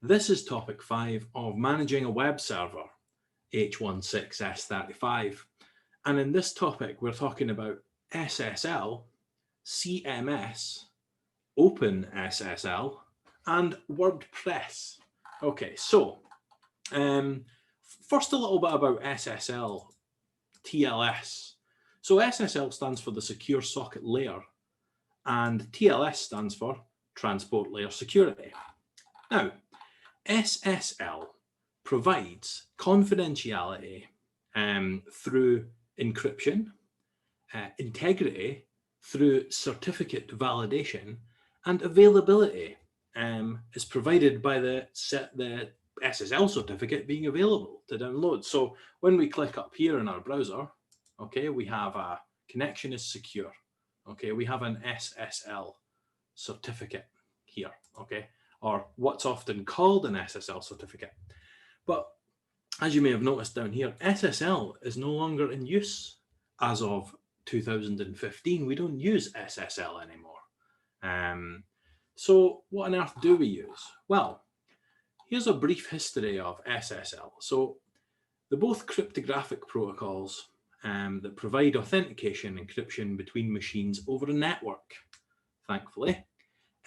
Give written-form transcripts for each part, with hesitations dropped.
This is topic 5 of managing a web server, H16S35. And in this topic, we're talking about SSL, CMS, OpenSSL, and WordPress. Okay, so first a little bit about SSL, TLS. So SSL stands for the Secure Socket Layer, and TLS stands for Transport Layer Security. Now, SSL provides confidentiality through encryption, integrity through certificate validation, and availability is provided by the SSL certificate being available to download. So when we click up here in our browser, okay, we have a connection is secure. Okay, we have an SSL certificate here, okay, or what's often called an SSL certificate. But as you may have noticed down here, SSL is no longer in use as of 2015. We don't use SSL anymore. So what on earth do we use? Well, here's a brief history of SSL. So they're both cryptographic protocols that provide authentication and encryption between machines over a network. Thankfully,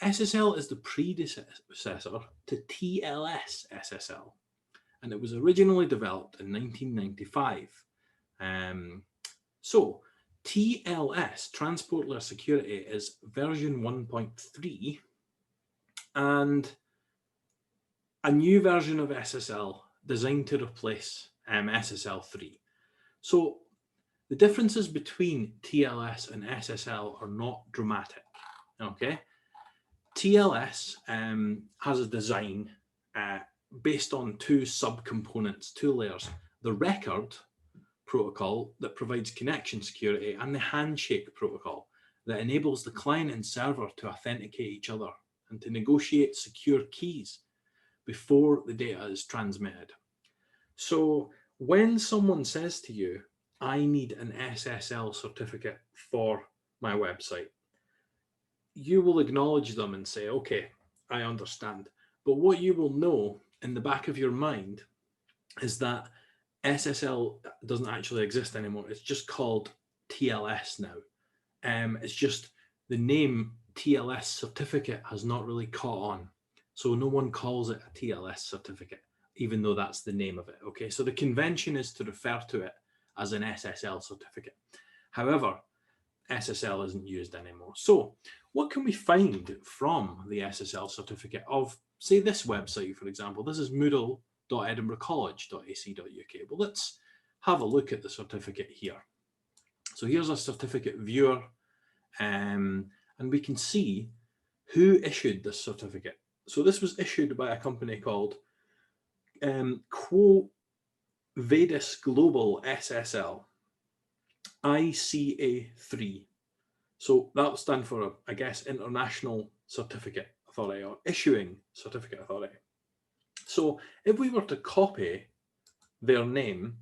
SSL is the predecessor to TLS SSL, and it was originally developed in 1995. So TLS, Transport Layer Security, is version 1.3, and a new version of SSL designed to replace SSL 3. So the differences between TLS and SSL are not dramatic, okay? TLS has a design based on two subcomponents, two layers: the record protocol that provides connection security, and the handshake protocol that enables the client and server to authenticate each other and to negotiate secure keys before the data is transmitted. So when someone says to you, I need an SSL certificate for my website, you will acknowledge them and say, okay, I understand. But what you will know in the back of your mind is that SSL doesn't actually exist anymore. It's just called TLS now. It's just the name TLS certificate has not really caught on. So no one calls it a TLS certificate, even though that's the name of it. Okay, so the convention is to refer to it as an SSL certificate. However, SSL isn't used anymore. So what can we find from the SSL certificate of, say, this website, for example? This is moodle.edinburghcollege.ac.uk. Well, let's have a look at the certificate here. So here's a certificate viewer, and we can see who issued this certificate. So this was issued by a company called Quo Vadis Global SSL, ICA3. So that will stand for, I guess, International Certificate Authority or Issuing Certificate Authority. So if we were to copy their name,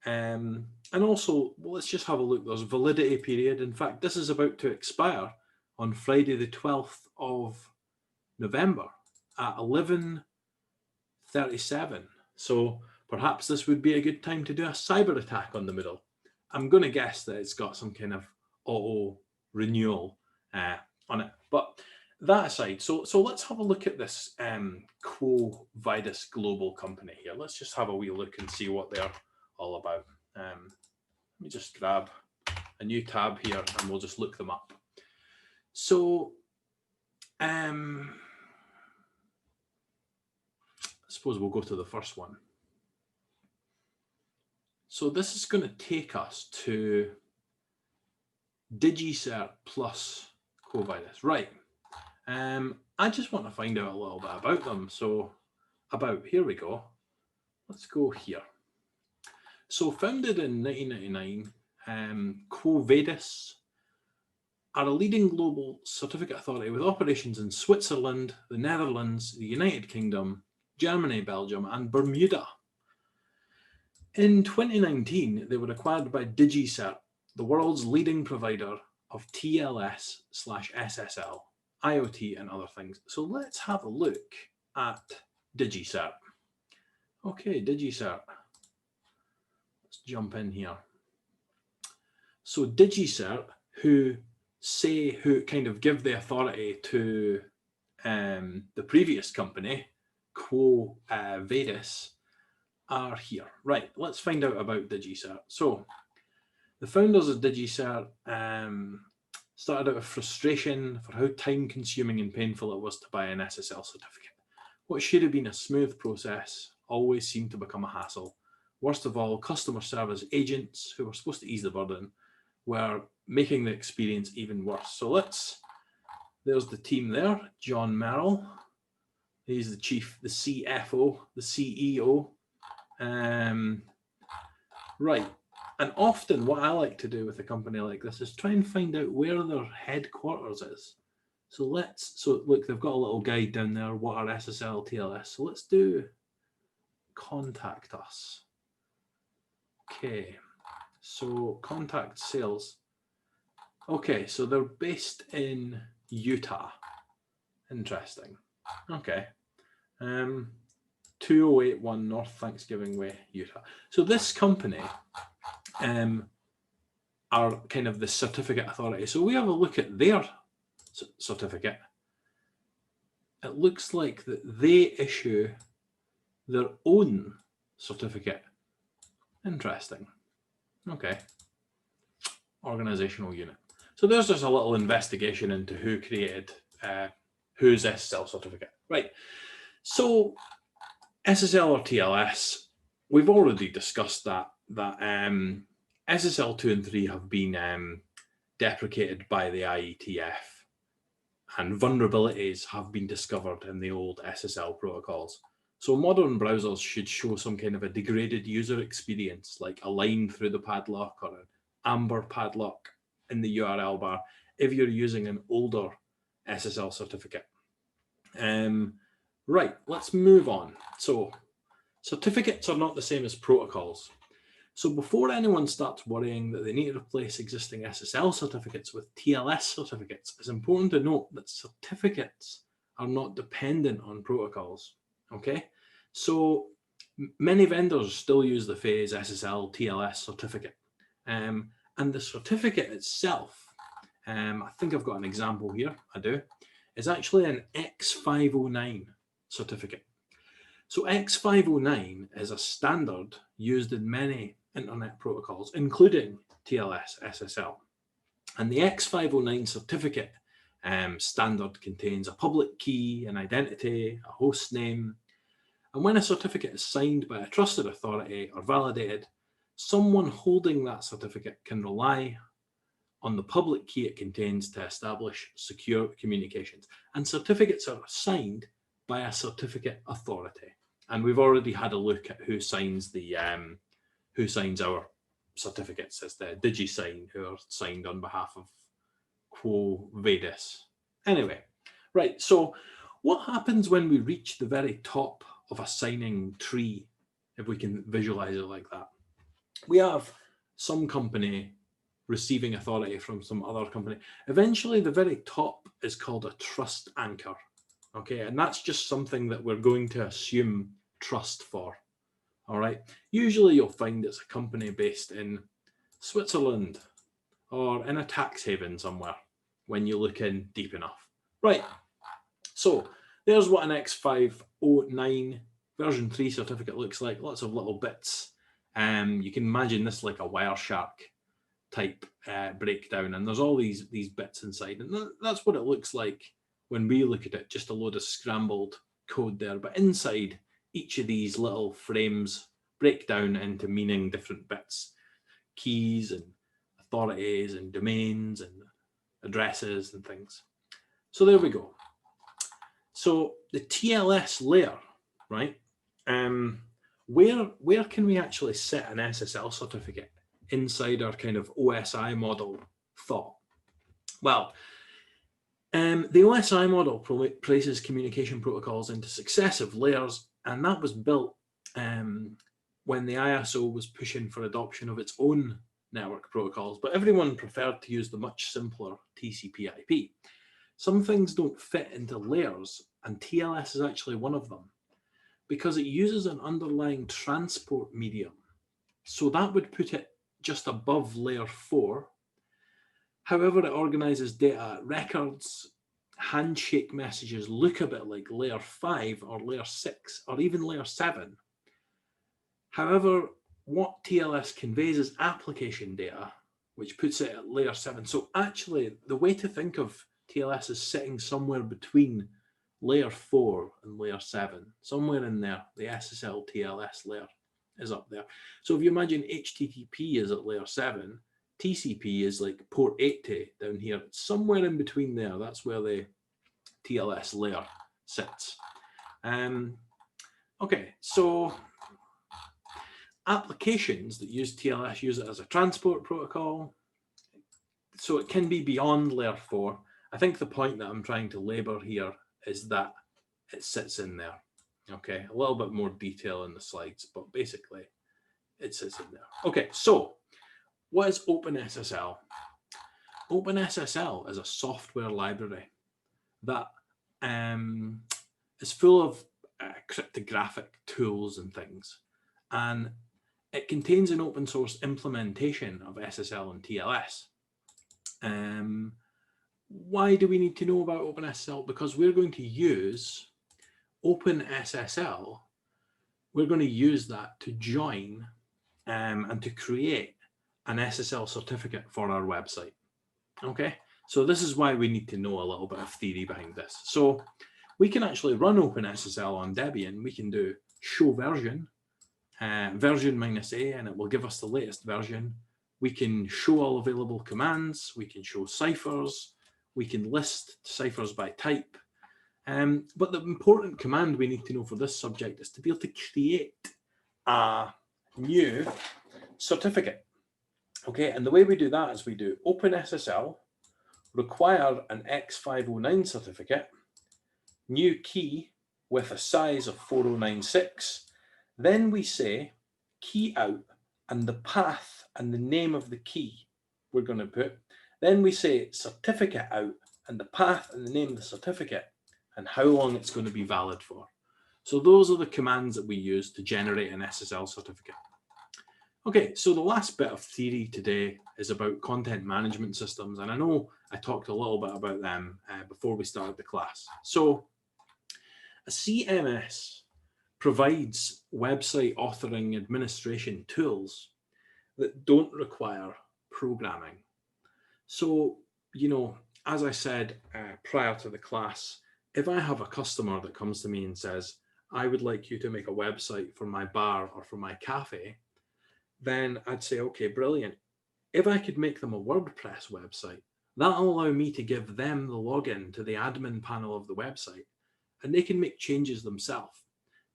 and also, well, let's just have a look. There's validity period. In fact, this is about to expire on Friday the 12th of November at 11:37. So perhaps this would be a good time to do a cyber attack on the Moodle. I'm going to guess that it's got some kind of auto renewal on it. But that aside, so let's have a look at this Quo Vadis Global company here. Let's just have a wee look and see what they're all about. Let me just grab a new tab here and we'll just look them up. So I suppose we'll go to the first one. So this is going to take us to Digicert plus Quo Vadis. Right. I just want to find out a little bit about them. So here we go. Let's go here. So founded in 1999, Quo Vadis are a leading global certificate authority with operations in Switzerland, the Netherlands, the United Kingdom, Germany, Belgium, and Bermuda. In 2019, they were acquired by Digicert, the world's leading provider of TLS/SSL, IoT, and other things. So let's have a look at Digicert. Okay, Digicert. Let's jump in here. So Digicert, who kind of give the authority to the previous company, Quo Vadis, are here. Right, let's find out about Digicert. So the founders of Digicert started out of frustration for how time-consuming and painful it was to buy an SSL certificate. What should have been a smooth process always seemed to become a hassle. Worst of all, customer service agents who were supposed to ease the burden were making the experience even worse. So there's the team there, John Merrill. He's the chief, the CFO, the CEO. Right. And often what I like to do with a company like this is try and find out where their headquarters is. So look, they've got a little guide down there, what are SSL, TLS. So let's do contact us. Okay, so contact sales. Okay, so they're based in Utah. Interesting. Okay. 2081 North Thanksgiving Way, Utah. So this company are kind of the certificate authority. So we have a look at their certificate. It looks like that they issue their own certificate. Interesting. Okay. Organizational unit. So there's just a little investigation into who created whose SSL certificate. Right. So SSL or TLS, we've already discussed that SSL 2 and 3 have been deprecated by the IETF, and vulnerabilities have been discovered in the old SSL protocols. So modern browsers should show some kind of a degraded user experience, like a line through the padlock or an amber padlock in the URL bar if you're using an older SSL certificate. Right, let's move on. So certificates are not the same as protocols. So before anyone starts worrying that they need to replace existing SSL certificates with TLS certificates, it's important to note that certificates are not dependent on protocols. Okay, so many vendors still use the phrase SSL TLS certificate, and the certificate itself, I think I've got an example here, I do, is actually an X509 certificate. So X509 is a standard used in many internet protocols, including TLS, SSL. And the X509 certificate standard contains a public key, an identity, a host name. And when a certificate is signed by a trusted authority or validated, someone holding that certificate can rely on the public key it contains to establish secure communications. And certificates are signed by a certificate authority. And we've already had a look at who signs our certificates. It's the DigiSign, who are signed on behalf of Quo Vadis. Anyway, right, so what happens when we reach the very top of a signing tree, if we can visualize it like that? We have some company receiving authority from some other company. Eventually, the very top is called a trust anchor. Okay, and that's just something that we're going to assume trust for. All right, usually you'll find it's a company based in Switzerland or in a tax haven somewhere when you look in deep enough. Right, so there's what an X509 version 3 certificate looks like. Lots of little bits. You can imagine this like a Wireshark type breakdown, and there's all these bits inside, and that's what it looks like when we look at it, just a load of scrambled code there. But inside each of these little frames break down into meaning different bits, keys and authorities and domains and addresses and things. So there we go. So the TLS layer, right? Where can we actually set an SSL certificate inside our kind of OSI model thought? Well, the OSI model places communication protocols into successive layers, and that was built when the ISO was pushing for adoption of its own network protocols, but everyone preferred to use the much simpler TCP/IP. Some things don't fit into layers, and TLS is actually one of them. because it uses an underlying transport medium. So that would put it just above layer 4. However, it organizes data. Records, handshake messages look a bit like layer 5 or layer 6 or even layer 7. However, what TLS conveys is application data, which puts it at layer 7. So actually, the way to think of TLS is sitting somewhere between layer 4 and layer 7, somewhere in there. The SSL TLS layer is up there. So if you imagine HTTP is at layer 7, TCP is like port 80 down here. It's somewhere in between there. That's where the TLS layer sits. Okay, so applications that use TLS use it as a transport protocol. So it can be beyond layer 4. I think the point that I'm trying to labor here is that it sits in there. Okay, a little bit more detail in the slides, but basically it sits in there. Okay, so what is OpenSSL? OpenSSL is a software library that is full of cryptographic tools and things, and it contains an open source implementation of SSL and TLS. Why do we need to know about OpenSSL? Because we're going to use OpenSSL. We're going to use that to join and to create an SSL certificate for our website. Okay, so this is why we need to know a little bit of theory behind this. So we can actually run OpenSSL on Debian. We can do show version, version -a, and it will give us the latest version. We can show all available commands. We can show ciphers. We can list ciphers by type. But the important command we need to know for this subject is to be able to create a new certificate. Okay, and the way we do that is we do OpenSSL, require an X509 certificate, new key with a size of 4096. Then we say key out and the path and the name of the key we're going to put. Then we say certificate out and the path and the name of the certificate and how long it's going to be valid for. So those are the commands that we use to generate an SSL certificate. Okay, so the last bit of theory today is about content management systems, and I know I talked a little bit about them before we started the class. So a CMS provides website authoring administration tools that don't require programming. So, you know, as I said prior to the class, if I have a customer that comes to me and says, I would like you to make a website for my bar or for my cafe, then I'd say, okay, brilliant. If I could make them a WordPress website, that'll allow me to give them the login to the admin panel of the website, and they can make changes themselves.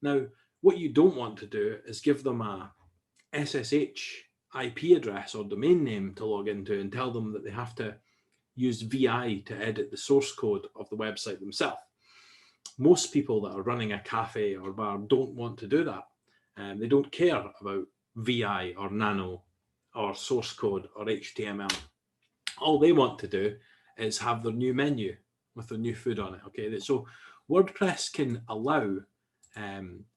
Now, what you don't want to do is give them a SSH IP address or domain name to log into and tell them that they have to use VI to edit the source code of the website themselves. Most people that are running a cafe or bar don't want to do that. They don't care about VI or nano or source code or HTML. All they want to do is have their new menu with their new food on it. Okay, so WordPress can allow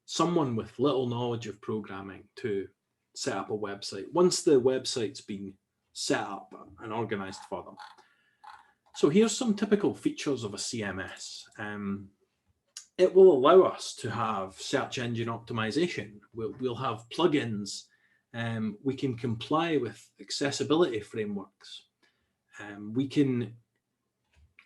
someone with little knowledge of programming to set up a website once the website's been set up and organized for them. So here's some typical features of a CMS. It will allow us to have search engine optimization. We'll have plugins. We can comply with accessibility frameworks. We can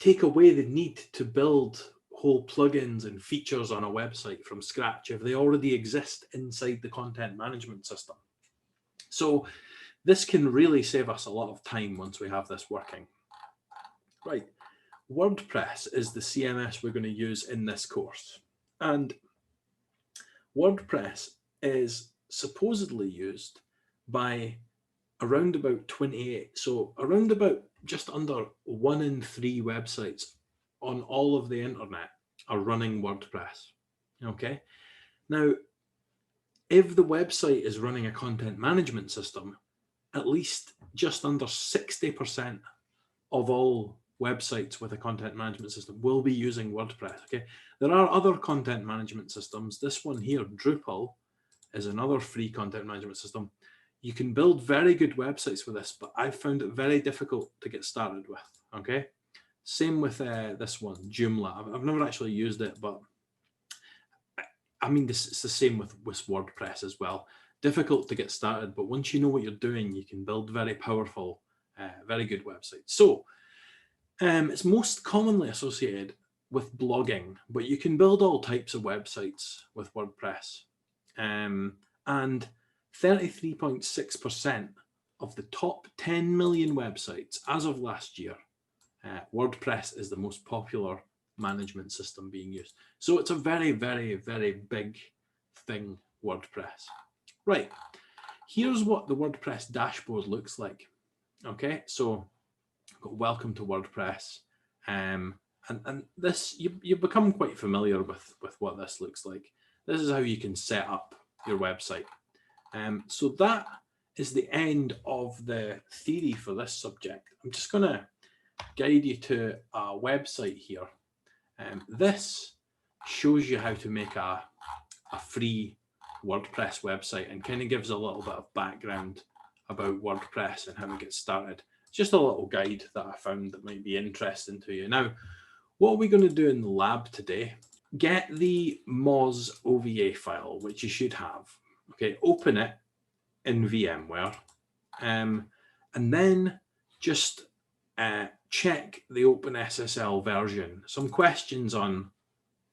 take away the need to build whole plugins and features on a website from scratch if they already exist inside the content management system. So this can really save us a lot of time once we have this working. Right, WordPress is the CMS we're going to use in this course. And WordPress is supposedly used by around about 28. So around about just under 1 in 3 websites on all of the internet are running WordPress. Okay. Now, if the website is running a content management system, at least just under 60% of all websites with a content management system will be using WordPress. Okay, there are other content management systems. This one here, Drupal, is another free content management system. You can build very good websites with this, but I've found it very difficult to get started with. Okay, same with this one, Joomla. I've never actually used it, but I mean, it's the same with WordPress as well. Difficult to get started, but once you know what you're doing, you can build very powerful, very good websites. So it's most commonly associated with blogging, but you can build all types of websites with WordPress. And 33.6% of the top 10 million websites as of last year, WordPress is the most popular management system being used. So it's a very, very, very big thing, WordPress. Right, here's what the WordPress dashboard looks like. Okay, so I've got welcome to WordPress. And this, you become quite familiar with what this looks like. This is how you can set up your website. So that is the end of the theory for this subject. I'm just going to guide you to a website here. This shows you how to make a free WordPress website and kind of gives a little bit of background about WordPress and how to get started. It's just a little guide that I found that might be interesting to you. Now, what are we going to do in the lab today? Get the Moz OVA file, which you should have. Okay, open it in VMware, and then just check the OpenSSL version. Some questions on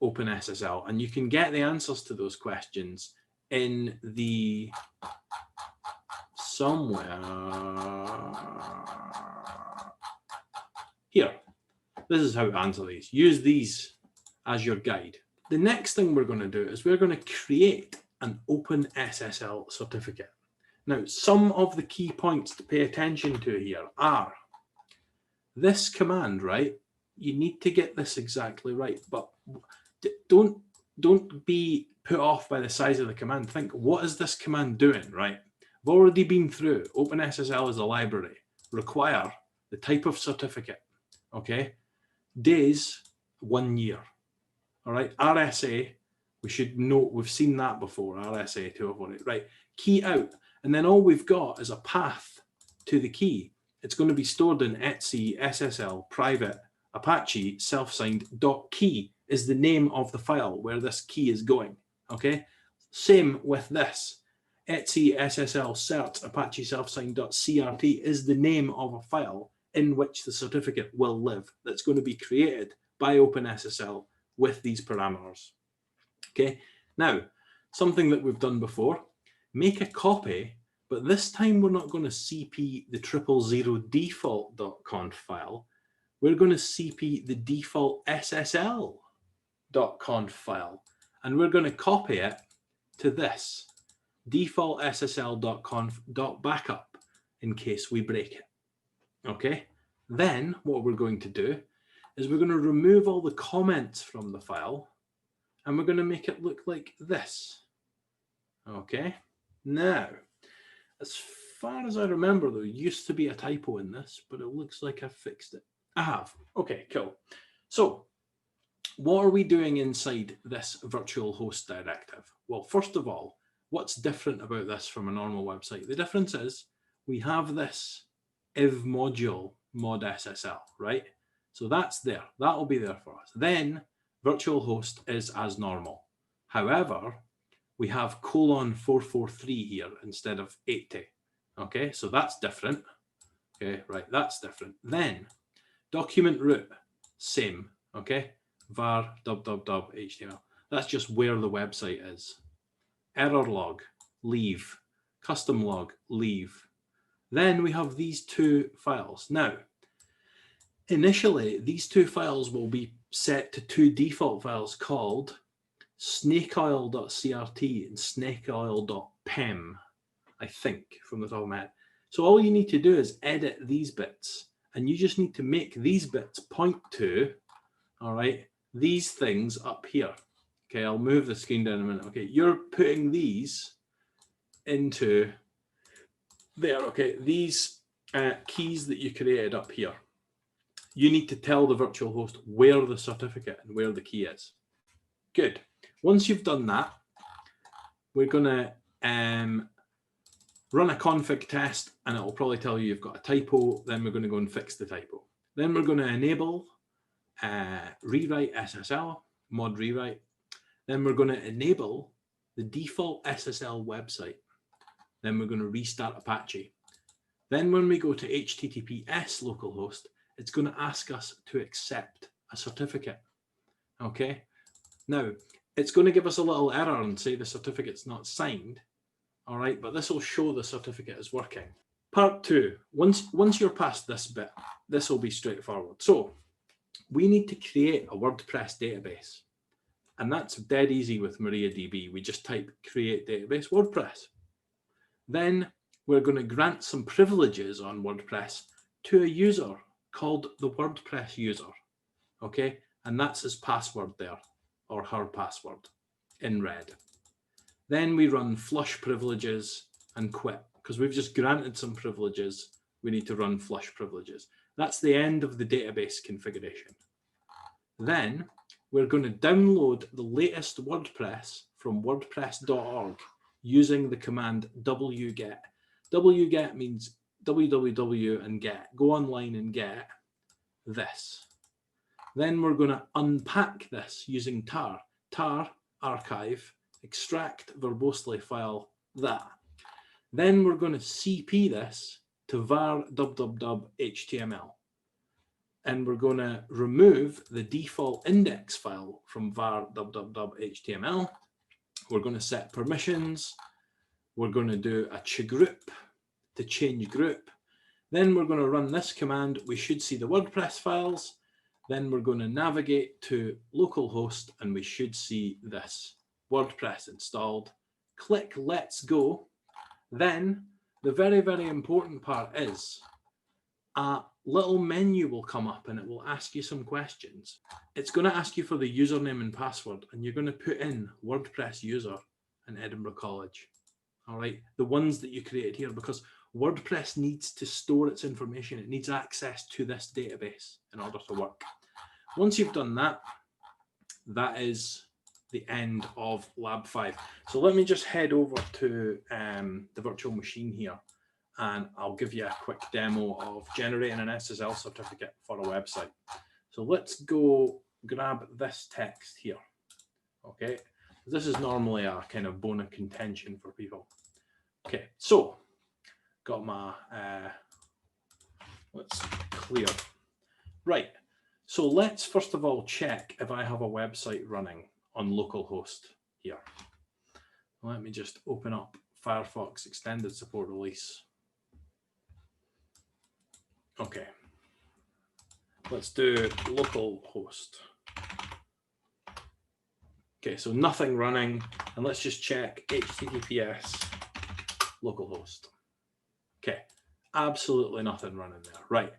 OpenSSL, and you can get the answers to those questions in the somewhere here. This is how to answer these. Use these as your guide. The next thing we're going to do is we're going to create an OpenSSL certificate. Now, some of the key points to pay attention to here are this command, right? You need to get this exactly right, but don't be put off by the size of the command. Think, what is this command doing, right? I've already been through OpenSSL as a library. Require the type of certificate, okay? Days, 1 year. All right, RSA, we should know, we've seen that before, RSA 248, right? Key out, and then all we've got is a path to the key. It's going to be stored in etc SSL private Apache self-signed .key is the name of the file where this key is going, okay? Same with this. etc SSL cert Apache self-signed .crt is the name of a file in which the certificate will live that's going to be created by OpenSSL with these parameters. Okay, now something that we've done before, make a copy, but this time we're not going to cp the 000 default.conf file. We're going to cp the default SSL.conf file, and we're going to copy it to this default SSL.conf.backup in case we break it. Okay, then what we're going to do is we're going to remove all the comments from the file, and we're going to make it look like this. Okay, now, as far as I remember, there used to be a typo in this, but it looks like I've fixed it. I have. Okay, cool. So, what are we doing inside this virtual host directive? Well, first of all, what's different about this from a normal website? The difference is we have this IF module mod SSL, right? So that's there. That'll be there for us. Then virtual host is as normal. However, we have :443 here instead of 80. Okay, so that's different. Okay, right, that's different. Then document root, same. Okay, var html. That's just where the website is. Error log, leave. Custom log, leave. Then we have these two files. Now, initially, these two files will be set to two default files called snakeoil.crt and snakeoil.pem, I think, from the top of my head. So all you need to do is edit these bits, and you just need to make these bits point to, all right, these things up here. Okay, I'll move the screen down a minute. Okay, you're putting these into there. Okay, these keys that you created up here. you need to tell the virtual host where the certificate and where the key is. Good. Once you've done that, we're going to run a config test, and it will probably tell you you've got a typo. Then we're going to go and fix the typo. Then we're going to enable rewrite SSL, mod rewrite. Then we're going to enable the default SSL website. Then we're going to restart Apache. Then when we go to HTTPS localhost, it's going to ask us to accept a certificate. Okay. Now, it's going to give us a little error and say the certificate's not signed. All right, but this will show the certificate is working. Part 2, once you're past this bit, this will be straightforward. So we need to create a WordPress database. And that's dead easy with MariaDB. We just type create database WordPress. Then we're going to grant some privileges on WordPress to a user called the WordPress user. Okay, and that's his password there, or her password in red. Then we run flush privileges and quit, because we've just granted some privileges. We need to run flush privileges. That's the end of the database configuration. Then we're going to download the latest WordPress from wordpress.org using the command wget. Wget means www and get. Go online and get this. Then we're going to unpack this using tar. Tar, archive, extract verbosely file, that. Then we're going to cp this to var www html. And we're going to remove the default index file from var www html. We're going to set permissions. We're going to do a chgroup to change group. Then we're going to run this command. We should see the WordPress files. Then we're going to navigate to localhost, and we should see this WordPress installed. Click Let's Go. Then the very, very important part is a little menu will come up and it will ask you some questions. It's going to ask you for the username and password, and you're going to put in WordPress user and Edinburgh College. All right, the ones that you created here, because WordPress needs to store its information. It needs access to this database in order to work. Once you've done that, that is the end of Lab 5. So let me just head over to the virtual machine here, and I'll give you a quick demo of generating an SSL certificate for a website. So let's go grab this text here. Okay, this is normally a kind of bone of contention for people. Okay, so got my, let's clear. Right, so let's first of all check if I have a website running on localhost here. Let me just open up Firefox Extended Support Release. Okay, let's do localhost. Okay, so nothing running, and let's just check HTTPS localhost. Okay, absolutely nothing running there. Right,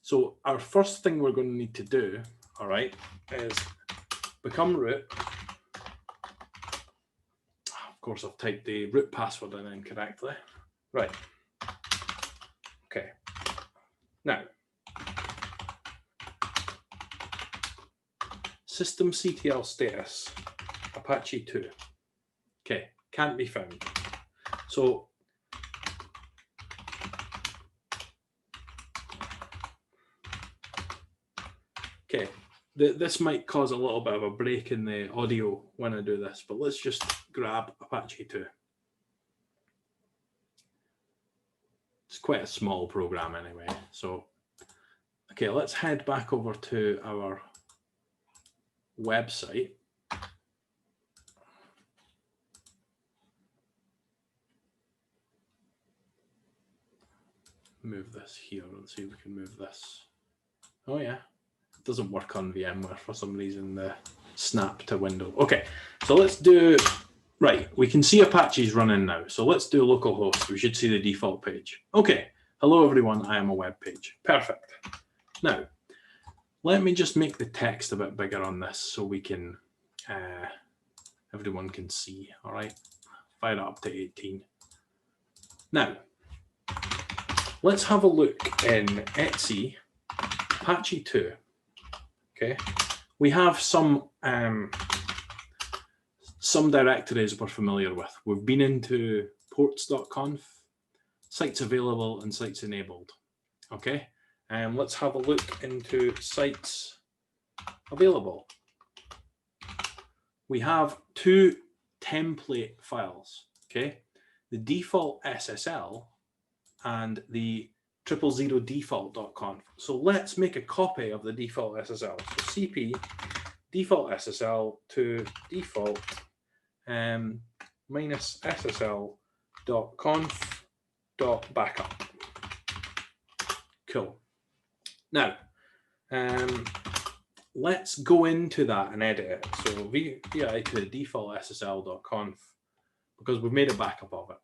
so our first thing we're going to need to do, all right, is become root. Of course, I've typed the root password in incorrectly. Right, okay. Now, systemctl status, Apache 2. Okay, can't be found. So, okay, this might cause a little bit of a break in the audio when I do this, but let's just grab Apache 2. It's quite a small program anyway. So, okay, let's head back over to our website. Move this here and see if we can move this. Oh yeah, it doesn't work on VMware for some reason, the snap to window. Okay, so let's do, right, we can see Apache's running now. So let's do localhost. We should see the default page. Okay, hello everyone, I am a web page. Perfect. Now, let me just make the text a bit bigger on this so we can, everyone can see, all right? Fire it up to 18. Now, let's have a look in Etsy Apache 2. Okay, we have some directories we're familiar with. We've been into ports.conf, sites available and sites enabled. Okay, and let's have a look into sites available. We have two template files, okay? The default SSL and the 000 default.conf. So let's make a copy of the default SSL. So cp default SSL to default minus ssl.conf.backup. Cool. Now, let's go into that and edit it. So vi to default ssl.conf, because we've made a backup of it.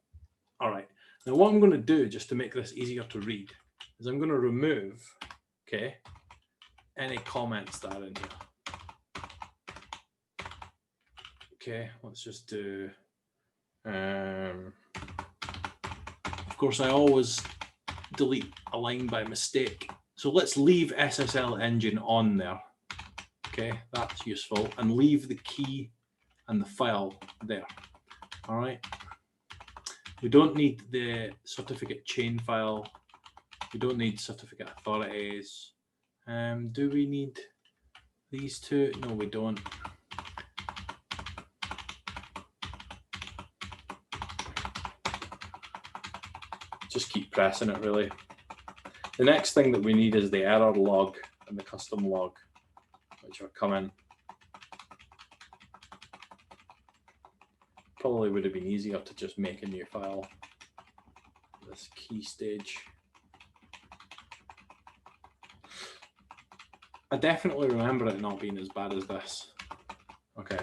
All right. Now what I'm going to do, just to make this easier to read, is I'm going to remove, okay, any comments that are in here. Okay, let's just do, of course I always delete a line by mistake. So let's leave SSL engine on there. Okay, that's useful, and leave the key and the file there. All right. We don't need the certificate chain file. We don't need certificate authorities. Do we need these two? No, we don't. Just keep pressing it, really. The next thing that we need is the error log and the custom log, which are coming. Probably would have been easier to just make a new file. This key stage. I definitely remember it not being as bad as this. Okay.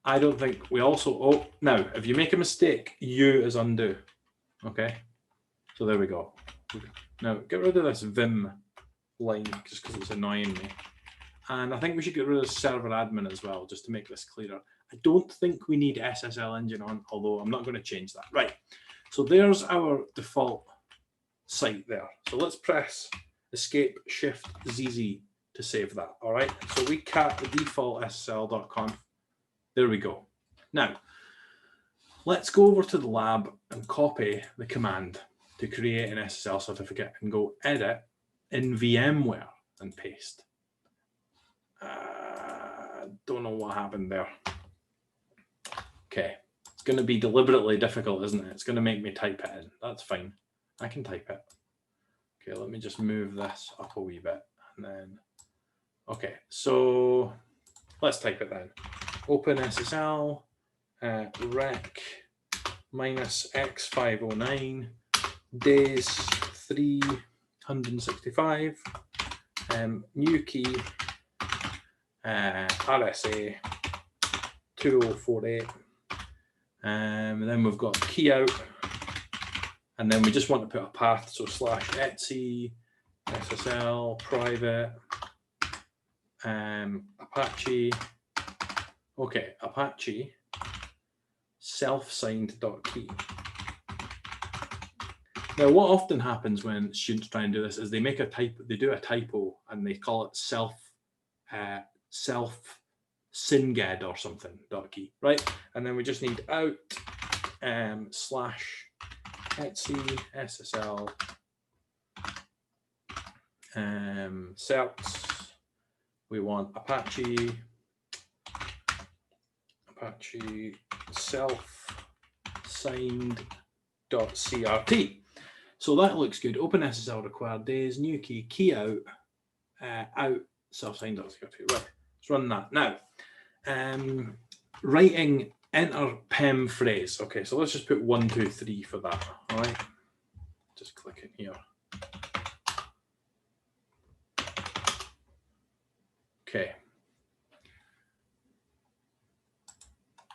I don't think we also, oh, now, if you make a mistake, U is undo. Okay. So there we go. Now, get rid of this Vim line just because it's annoying me. And I think we should get rid of server admin as well, just to make this clearer. I don't think we need SSL engine on, although I'm not going to change that. Right. So there's our default site there. So let's press Escape Shift ZZ to save that. All right. So we cat the default ssl.conf. There we go. Now, let's go over to the lab and copy the command to create an SSL certificate and go edit in VMware and paste. Don't know what happened there. Okay, it's going to be deliberately difficult, isn't it? It's going to make me type it in. That's fine. I can type it. Okay, let me just move this up a wee bit. And then, okay, so let's type it then. Open SSL rec minus x509 days 365 new key RSA 2048 and then we've got key out, and then we just want to put a path, so /etc SSL private Apache. Okay, Apache self-signed.key. Now, what often happens when students try and do this is they make a typo, they do a typo, and they call it self-singed or something .key, right? And then we just need out /etc SSL certs. We want Apache self-signed.crt. So that looks good. Open SSL required days, new key out, out self-signed.crt. Right, let's run that. Now, writing enter PEM phrase. Okay, so let's just put 1, 2, 3 for that. All right, just click in here. Okay.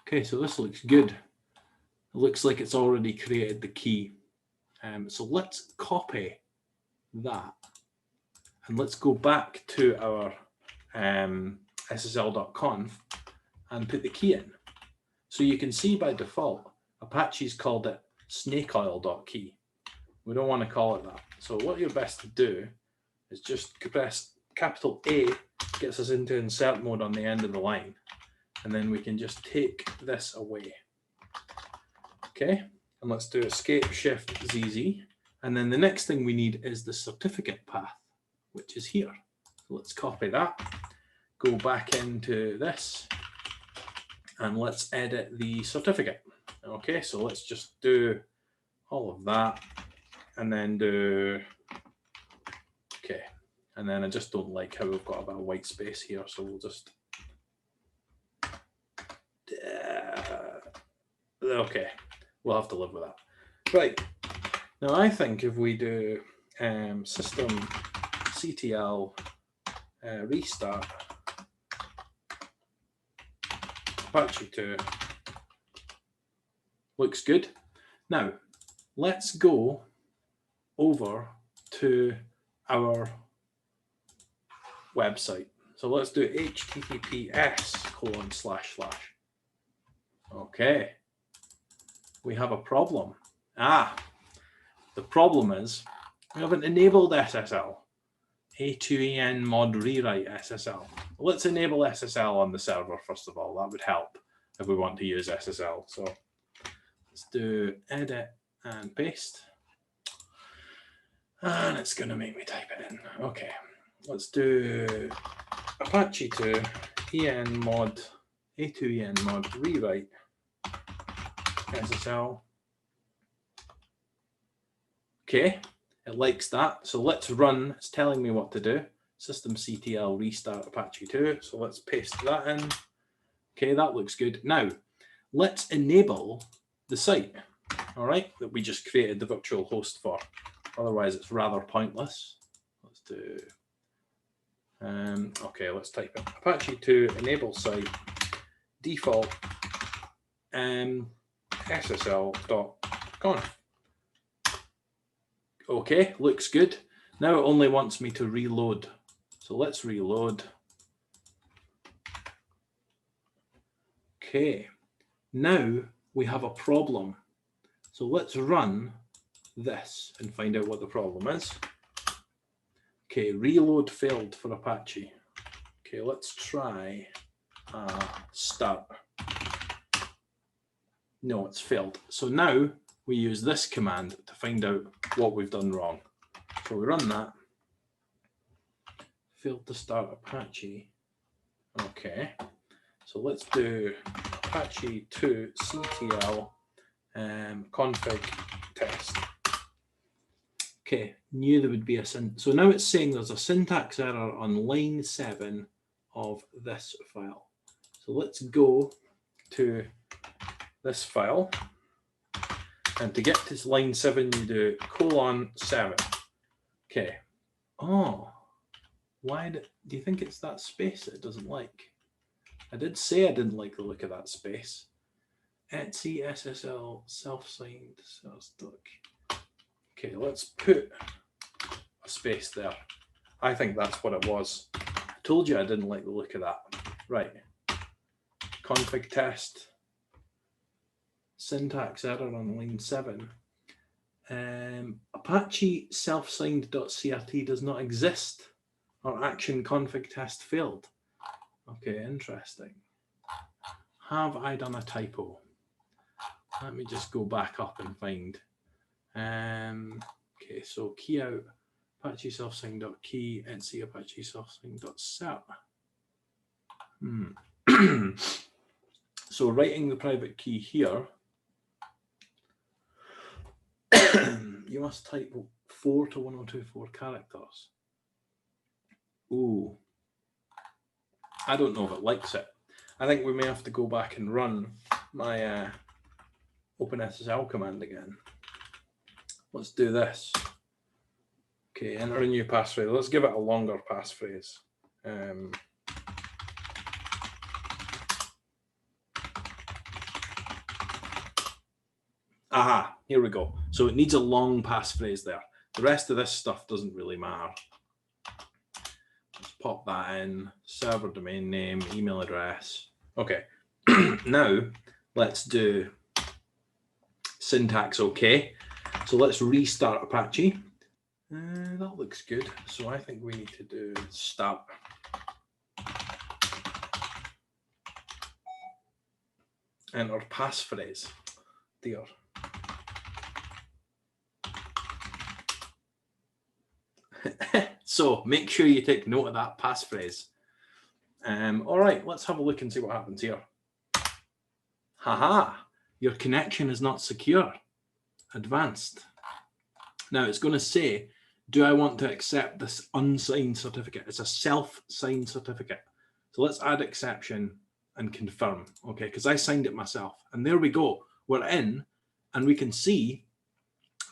Okay, so this looks good. It looks like it's already created the key. So let's copy that and let's go back to our ssl.conf and put the key in. So you can see by default, Apache's called it snakeoil.key. We don't want to call it that. So what you're best to do is just press capital A, gets us into insert mode on the end of the line. And then we can just take this away. Okay, and let's do Escape Shift ZZ. And then the next thing we need is the certificate path, which is here. So let's copy that, go back into this, and let's edit the certificate. Okay, so let's just do all of that, and then do, okay. And then I just don't like how we've got a bit of white space here, so we'll just, okay, we'll have to live with that. Right, now I think if we do system CTL restart Apache 2, looks good. Now, let's go over to our website. So let's do https://. Okay, we have a problem. The problem is we haven't enabled SSL. A2EN mod rewrite SSL. Let's enable SSL on the server first of all. That would help if we want to use SSL. So let's do edit and paste. And it's going to make me type it in. Okay, let's do Apache 2 EN mod A2EN mod rewrite SSL. Okay, it likes that. So let's run. It's telling me what to do. Systemctl restart Apache 2. So let's paste that in. Okay, that looks good. Now, let's enable the site, all right, that we just created the virtual host for. Otherwise, it's rather pointless. Let's do, okay, let's type in Apache 2 enable site default ssl.conf. Okay, looks good. Now it only wants me to reload. So let's reload. Okay, now we have a problem. So let's run this and find out what the problem is. Okay, reload failed for Apache. Okay, let's try start. No, it's failed. So now we use this command to find out what we've done wrong. So we run that. Failed to start Apache. Okay, so let's do Apache 2 CTL config test. Okay, knew there would be a so now it's saying there's a syntax error on line 7 of this file. So let's go to this file, and to get to line 7 you do :7. Okay. Oh, why do you think it's that space it doesn't like? I did say I didn't like the look of that space. Etsy SSL self-signed sales doc. Okay, let's put a space there. I think that's what it was. I told you I didn't like the look of that. Right. Config test. Syntax error on line 7. Apache self-signed.crt does not exist. Or action config test failed. Okay, interesting. Have I done a typo? Let me just go back up and find. Okay, so key out Apache self-sign.key, Etsy Apache self-sign.cert. So writing the private key here, you must type 4 to 1024 characters. Ooh, I don't know if it likes it. I think we may have to go back and run my OpenSSL command again. Let's do this. Okay, enter a new passphrase. Let's give it a longer passphrase. Aha, here we go. So it needs a long passphrase there. The rest of this stuff doesn't really matter. Let's pop that in. Server domain name, email address. Okay, now let's do syntax okay. So let's restart Apache. That looks good. So I think we need to do start. Enter passphrase. Dear. So make sure you take note of that passphrase. All right, let's have a look and see what happens here. Haha, your connection is not secure. Advanced. Now it's going to say, do I want to accept this unsigned certificate? It's a self-signed certificate. So let's add exception and confirm, okay, because I signed it myself. And there we go, we're in, and we can see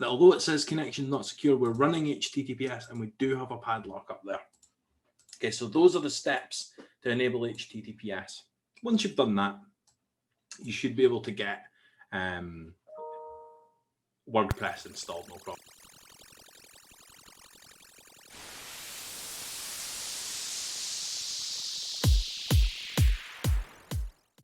that although it says connection not secure, we're running HTTPS and we do have a padlock up there. Okay, so those are the steps to enable HTTPS. Once you've done that, you should be able to get WordPress installed, no problem.